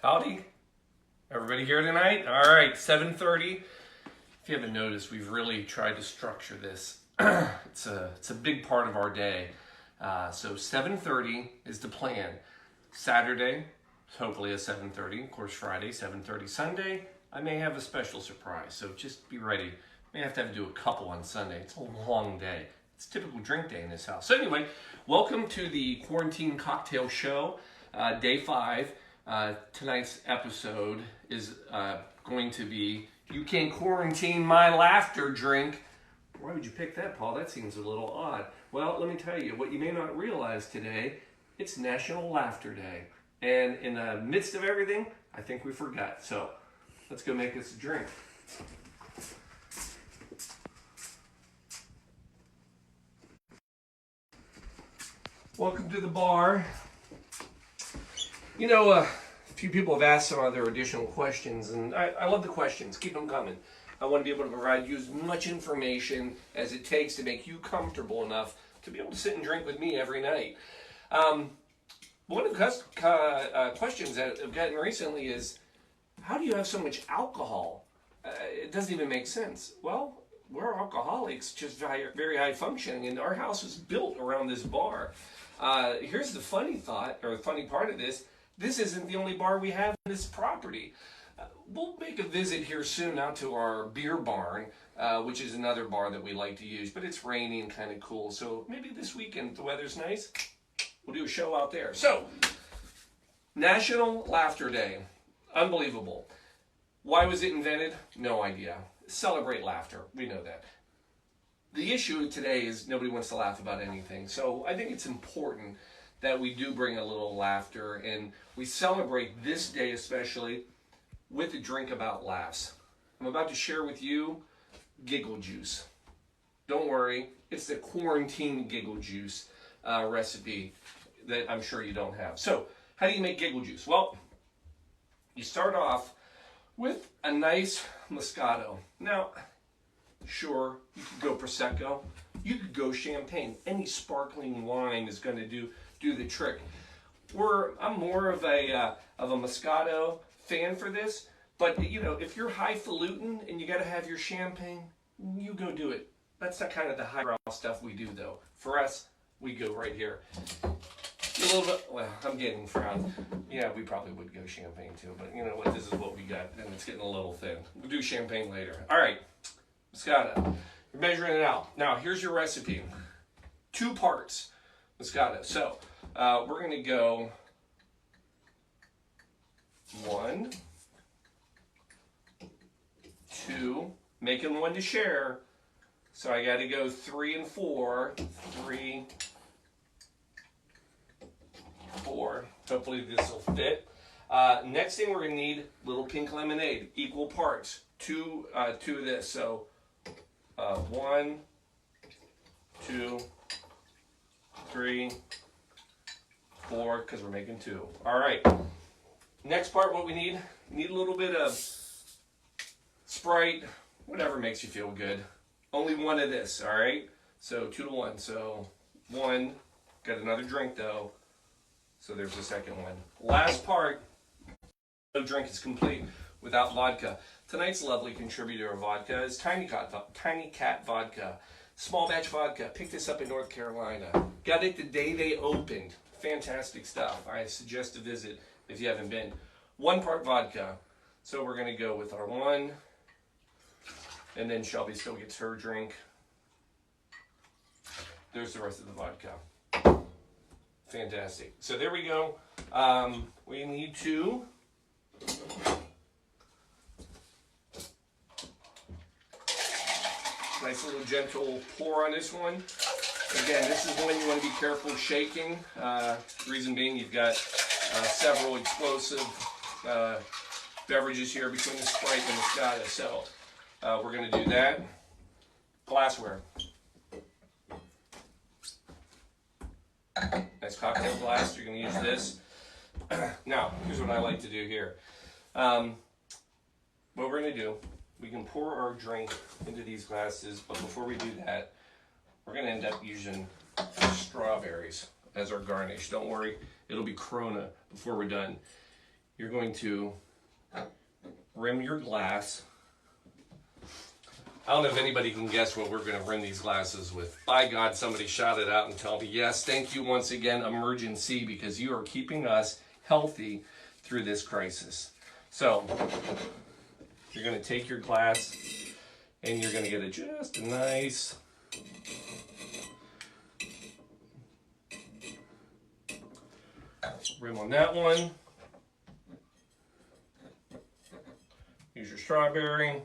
Howdy. Everybody here tonight? All right, 7:30. If you haven't noticed, we've really tried to structure this. It's a big part of our day. So 7:30 is the plan. Saturday, hopefully at 7:30. Of course, Friday, 7:30. Sunday, I may have a special surprise. So just be ready. May have to do a couple on Sunday. It's a long day. It's typical drink day in this house. So anyway, welcome to the Quarantine Cocktail Show, day 5. Tonight's episode is going to be, you can quarantine my laughter drink. Why would you pick that, Paul? That seems a little odd. Well, let me tell you, what you may not realize today, it's National Laughter Day. And in the midst of everything, I think we forgot. So let's go make us a drink. Welcome to the bar. You know, a few people have asked some other additional questions, and I love the questions. Keep them coming. I want to be able to provide you as much information as it takes to make you comfortable enough to be able to sit and drink with me every night. One of the questions that I've gotten recently is, how do you have so much alcohol? It doesn't even make sense. Well, we're alcoholics, just very high functioning, and our house is built around this bar. Here's the funny thought, or the funny part of this. This isn't the only bar we have in this property. We'll make a visit here soon out to our beer barn, which is another bar that we like to use, but it's rainy and kind of cool. So maybe this weekend, if the weather's nice, we'll do a show out there. So, National Laughter Day. Unbelievable. Why was it invented? No idea. Celebrate laughter. We know that. The issue today is nobody wants to laugh about anything. So I think it's important that we do bring a little laughter, and we celebrate this day especially with a drink about laughs. I'm about to share with you Giggle Juice. Don't worry, it's the quarantine Giggle Juice recipe that I'm sure you don't have. So how do you make Giggle Juice? Well, you start off with a nice Moscato. Now, sure, you could go Prosecco, you could go Champagne. Any sparkling wine is going to do the trick. I'm more of a Moscato fan for this, but you know, if you're highfalutin and you got to have your Champagne, you go do it. That's not kind of the highbrow stuff we do, though. For us, we go right here. A little bit. Well, I'm getting frowned. Yeah, we probably would go Champagne too, but you know what? This is what we got, and it's getting a little thin. We'll do Champagne later. All right, Moscato. You're measuring it out. Now, here's your recipe. 2 parts Moscato. So, we're going to go 1, 2, making one to share. So I got to go 3 and 4. 3, 4. Hopefully this will fit. Next thing we're going to need little pink lemonade, equal parts. 2 of this. So 1, 2, 3, 4, because we're making 2. All right. Next part, what we need a little bit of Sprite, whatever makes you feel good. Only 1 of this, all right? So 2 to 1. So 1, got another drink though. So there's the second one. Last part, no drink is complete without vodka. Tonight's lovely contributor of vodka is Tiny Cat Vodka. Small batch vodka. Picked this up in North Carolina. Got it the day they opened. Fantastic stuff. I suggest a visit if you haven't been. 1 part vodka. So we're going to go with our 1. And then Shelby still gets her drink. There's the rest of the vodka. Fantastic. So there we go. We need to nice little gentle pour on this one. Again, this is one you want to be careful shaking. Reason being, you've got several explosive beverages here between the Sprite and the Moscato. So we're going to do that. Glassware. Nice cocktail glass. You're going to use this. Now, here's what I like to do here. What we're going to do, we can pour our drink into these glasses, but before we do that, we're going to end up using strawberries as our garnish. Don't worry, it'll be Corona before we're done. you're going to rim your glass. I don't know if anybody can guess what we're going to rim these glasses with. By God, somebody shout it out and tell me, yes, thank you once again, Emergen-C, because you are keeping us healthy through this crisis. So, you're going to take your glass and you're going to get it just a nice rim on that one. Use your strawberry.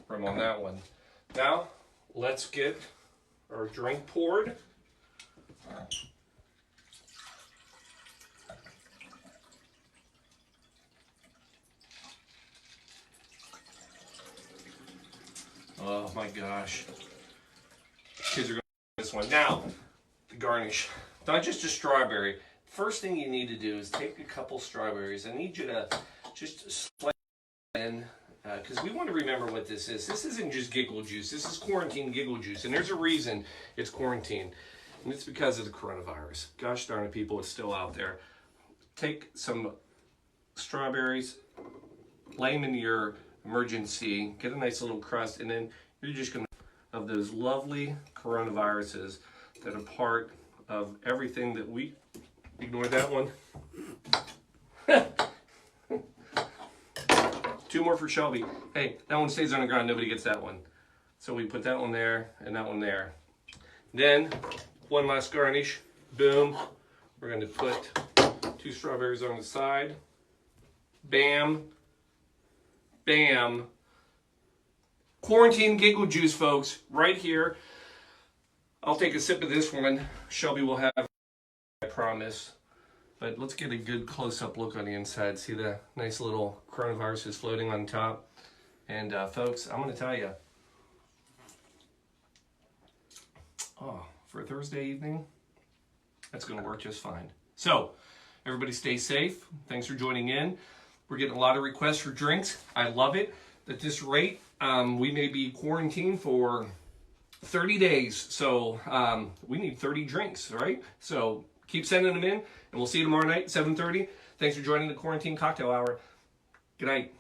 Rim on that one. Now, let's get our drink poured. Oh my gosh. Kids are going to this one. Now, the garnish. Not just a strawberry. First thing you need to do is take a couple strawberries. I need you to just slice in, because we want to remember what this is. This isn't just giggle juice. This is quarantine giggle juice. And there's a reason it's quarantine. And it's because of the coronavirus. Gosh darn it, people, it's still out there. Take some strawberries, lay them into your Emergen-C, get a nice little crust, and then you're just going to have those lovely coronaviruses that are part of everything that we... Ignore that one. 2 more for Shelby. Hey, that one stays on the ground. Nobody gets that one. So we put that one there and that one there. Then, one last garnish. Boom. We're going to put 2 strawberries on the side. Bam. Bam. Quarantine giggle juice, folks. Right here. I'll take a sip of this one. Shelby will have, I promise. But let's get a good close-up look on the inside. See the nice little coronaviruses floating on top. And folks, I'm going to tell you. Oh, for a Thursday evening, that's going to work just fine. So, everybody stay safe. Thanks for joining in. We're getting a lot of requests for drinks. I love it. At this rate, we may be quarantined for 30 days. So we need 30 drinks, right? So keep sending them in, and we'll see you tomorrow night, 7:30. Thanks for joining the Quarantine Cocktail Hour. Good night.